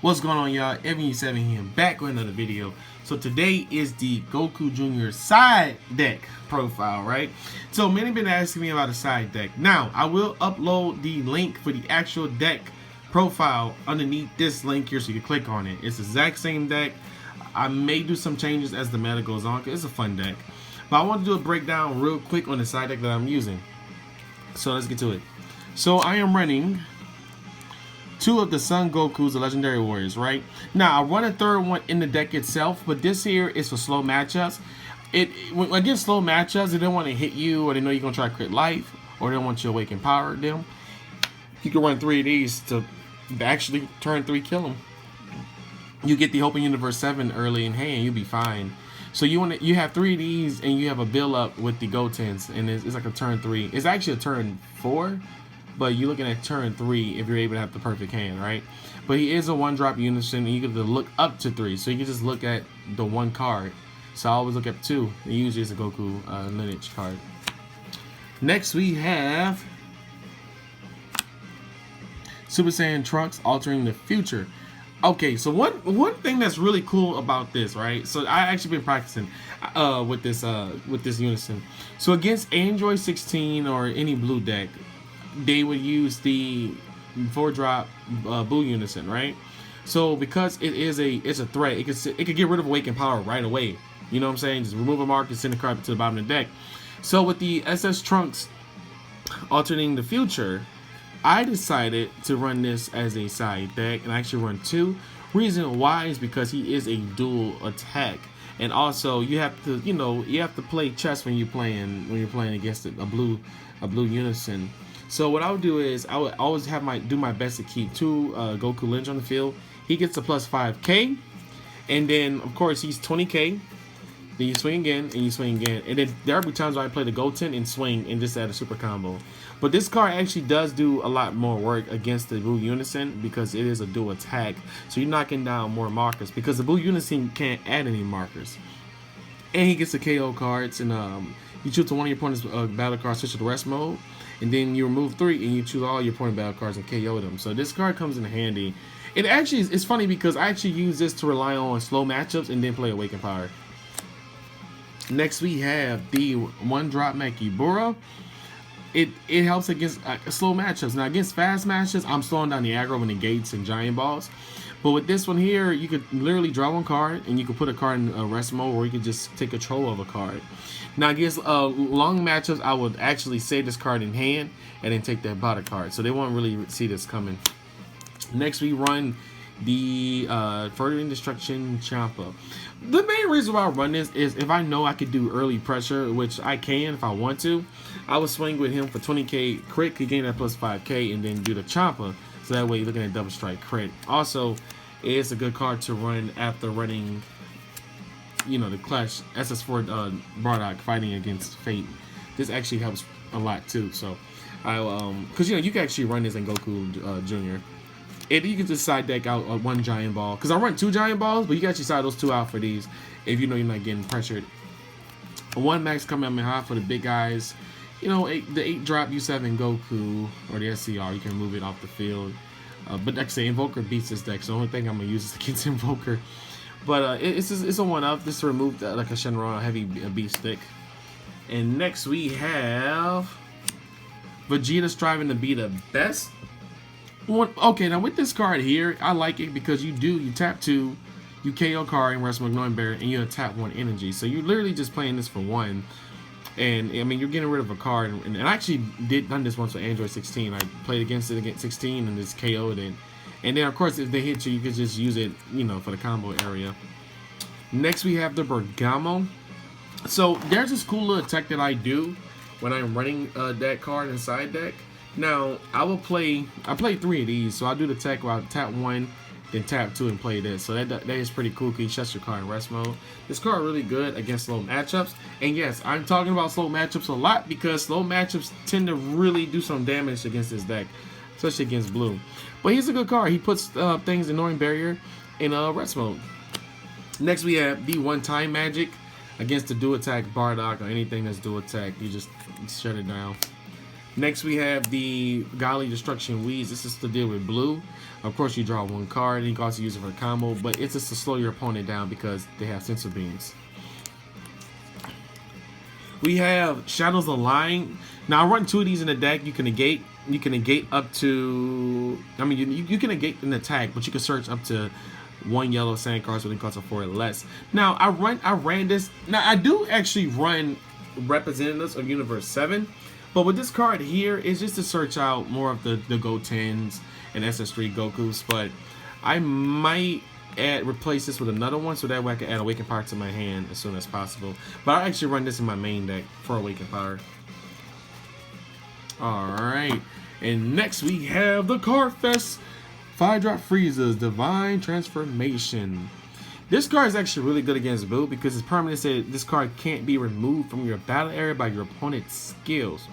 What's going on, y'all? Evan7 here, back with another video. So today is the Goku Jr. side deck profile, right? So many been asking me about a side deck. Now, I will upload the link for the actual deck profile underneath this link here, so you can click on it. It's the exact same deck. I may do some changes as the meta goes on, because it's a fun deck. But I want to do a breakdown real quick on the side deck that I'm using. So let's get to it. So I am running two of the Son Gokus, the Legendary Warriors, right? Now, I run a third one in the deck itself, but this here is for slow matchups. Against slow matchups, they don't want to hit you, or they know you're going to try to crit life, or they don't want you to awaken power them. You can run 3 of these to actually turn 3 kill them. You get the Open Universe 7 early in hand, you'll be fine. So you have 3 of these, and you have a build up with the Gotens, and it's like a turn 3. It's actually a turn 4. But you're looking at turn 3 if you're able to have the perfect hand, right? But he is a 1-drop unison, and you get to look up to 3. So you can just look at the 1 card. So I always look at 2. It usually is a Goku lineage card. Next we have Super Saiyan Trunks altering the future. Okay, so one thing that's really cool about this, right? So I actually been practicing with this unison. So against Android 16 or any blue deck, they would use the 4-drop blue unison, right? So because it's a threat, it could get rid of awakened power right away. You know what I'm saying? Just remove a mark and send the card to the bottom of the deck. So with the SS Trunks alternating the future, I decided to run this as a side deck and actually run 2. Reason why is because he is a dual attack, and also you have to play chess when you're playing against a blue unison. So what I would do is I would always do my best to keep 2 Goku Lynch on the field. He gets a plus 5k, and then of course he's 20k. Then you swing again, and you swing again, and then there will be times where I play the Goten and swing and just add a super combo. But this card actually does do a lot more work against the Blue Unison because it is a dual attack. So you're knocking down more markers because the Blue Unison can't add any markers. And he gets the KO cards, and you choose one of your opponent's battle cards, switch to the rest mode, and then you remove 3 and you choose all your opponent battle cards and KO them. So this card comes in handy. It actually it's funny because I actually use this to rely on slow matchups and then play Awakened Power. Next we have the 1-drop Maki Borah. It helps against slow matchups. Now against fast matchups, I'm slowing down the aggro and the gates and giant balls. But with this one here, you could literally draw 1 card and you could put a card in rest mode, or you could just take control of a card. Now against long matchups, I would actually save this card in hand and then take that Bardock card. So they won't really see this coming. Next we run the Furthering Destruction Champa. The main reason why I run this is if I know I could do early pressure, which I can if I want to, I would swing with him for 20k crit, could gain that plus 5k, and then do the Champa. So that way you're looking at double strike crit. Also, it's a good card to run after running, the Clash SS4 Bardock fighting against Fate. This actually helps a lot too. So because you can actually run this in Goku Jr. You can just side deck out 1 giant ball. Because I run 2 giant balls, but you can actually side those 2 out for these if you know you're not getting pressured. 1 max Kamehameha for the big guys. The 8-drop U7 Goku or the SCR, you can move it off the field. But like I say, Invoker beats this deck, so the only thing I'm going to use is against Invoker. But it's a 1-up, just to remove like a Shenron heavy beast stick. And next we have Vegeta striving to be the best. Okay, now with this card here, I like it because you tap 2, you KO card and rest ignoring barrier, and you tap 1 energy. So you're literally just playing this for 1. And I mean, you're getting rid of a card. And I actually done this once with Android 16. I played against 16 and just KO'd it. And then of course, if they hit you, you could just use it, for the combo area. Next we have the Bergamo. So there's this cool little tech that I do when I'm running that card inside deck. Now I play 3 of these, so I'll do the tech where I tap 1, then tap 2 and play this. So that is pretty cool because you shut your card in rest mode. This card really good against slow matchups. And yes, I'm talking about slow matchups a lot because slow matchups tend to really do some damage against this deck, especially against blue. But he's a good card. He puts things ignoring barrier in rest mode. Next we have the 1-time magic against the dual attack Bardock or anything that's dual attack. You just shut it down. Next, we have the Godly Destruction Weeds. This is to deal with blue. Of course, you draw one card, and you can also use it for a combo, but it's just to slow your opponent down because they have Sensor Beams. We have Shadows Align. Now, I run 2 of these in the deck. You can negate. You can negate up to. I mean, you can negate an attack, but you can search up to 1 yellow sand card, so it costs a 4 or less. Now, I ran this. Now, I do actually run Representatives of Universe 7, but with this card here, it's just to search out more of the Go-10s and SS3 Gokus. But I might replace this with another one, so that way I can add Awakened Power to my hand as soon as possible. But I actually run this in my main deck for Awakened Power. Alright, and next we have the Carfest 5-drop Freezes Divine Transformation. This card is actually really good against blue because its permanent said this card can't be removed from your battle area by your opponent's skills.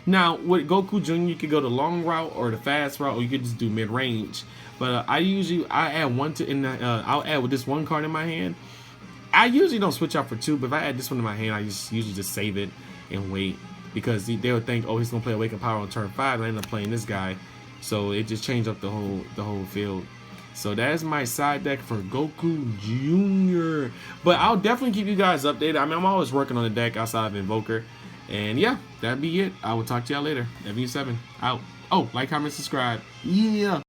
Now, with Goku Jr., you could go the long route or the fast route, or you could just do mid-range. But I add one to I'll add with this one card in my hand. I usually don't switch out for 2, but if I add this one in my hand, I usually just save it and wait, because they would think, oh, he's gonna play Awakened Power on turn 5, and I end up playing this guy, so it just changed up the whole field. So that's my side deck for Goku Jr. But I'll definitely keep you guys updated. I mean, I'm always working on the deck outside of Invoker. And yeah, that'd be it. I will talk to y'all later. FU7 out. Oh, like, comment, subscribe. Yeah.